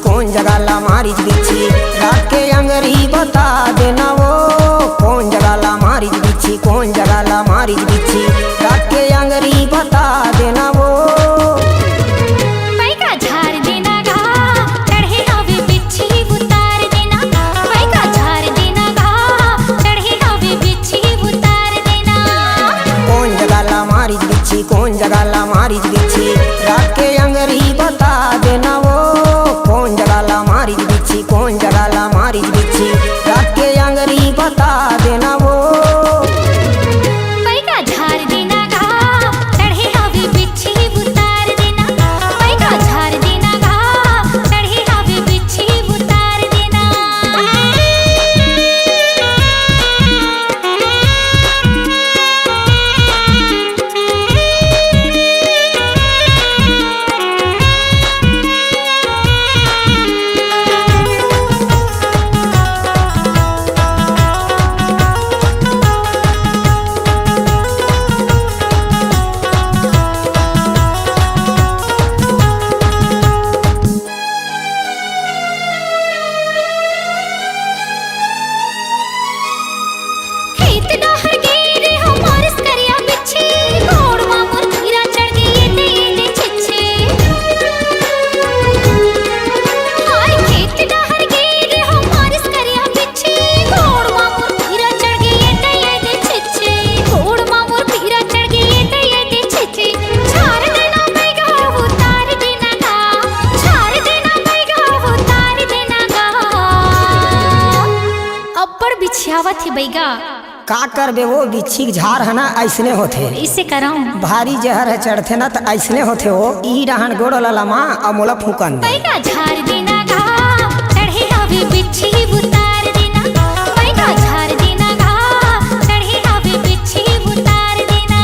कौन जगह ला मारिच बिच्छी, रात के अंगरी बता देना वो कौन जगह ला मारिच बिच्छी, कौन जगह ला मारिच बिच्छी, रात के अंगरी बता देना वो। कौन जगह ला मारिच बिच्छी, रात के अंगरी बता देना वो कौन जगह ला मारिच बिच्छी, कौन जगह ला मारिच बिच्छी, रात के अंगरी बता देना वो। बिछावत है बैगा का करबे वो बिच्छी के झार है ना ऐसने होते, इसे कराऊं भारी जहर है चढ़ते ना तो ऐसने होते हो। ई रहन गोड़ ललमा और मोला फूकन बैगा झार देना गा चढ़े हवे बिच्छी उतार देना, बैगा झार देना गा चढ़े हवे बिच्छी उतार देना।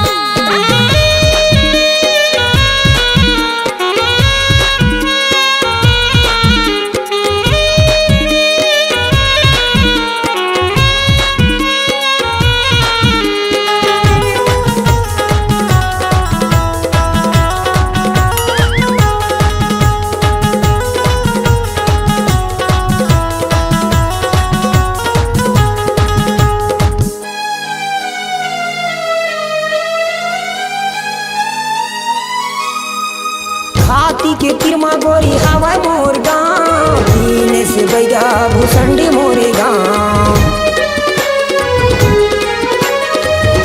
हाथी के तिरमा गोरी हवा मोर गाँव, दीने से बैगा भूसंडी मोरे गाँव।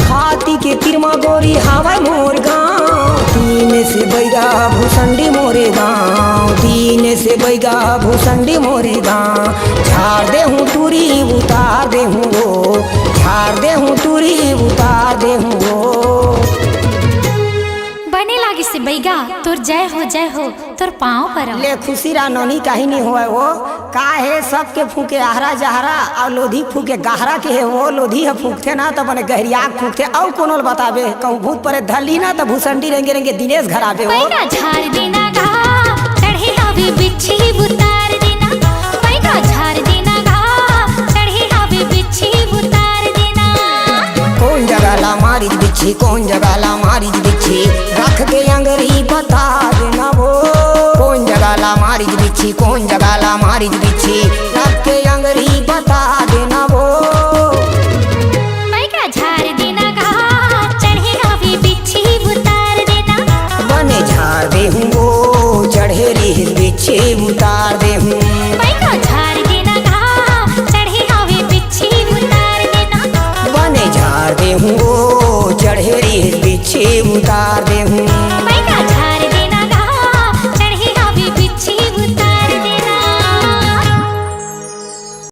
हाथी के तिरमा गोरी हवा मोर गाँव, दीने से बैगा भूसंडी मोरे गाँव, दीने से बैगा भूसंडी मोरे गाँव। झाड़ दे हूँ टूरी उतार दे हूँ वो, झाड़ दे हूँ टूरी उतार दे हूँ वो। से बैगा तोर जय हो तोर पाँव पर ले खुशी रा नोनी कहीं नहीं हुआ वो का है सबके फूके आहरा जहरा और लोधी फूके गहरा के है वो लोधी है फूकते ना तो बने गहरिया फूकते और कोनो बताबे कहूँ भूत पर धली ना तो भूसंडी रेंगे रेंगे दिनेश घर आवे वो। झाड़ देना गा चढ़े हवे बिच्छी उतार देना, बैगा झाड़ देना गा चढ़े हवे बिच्छी उतार देना। कौन जगह ला मारिच बिच्छी, कौन जगह ला मारिच बिच्छी, रख के अंगरी बता देना वो कौन जगह ला मारिच बिच्छी, कौन जगह ला मारिच बिच्छी,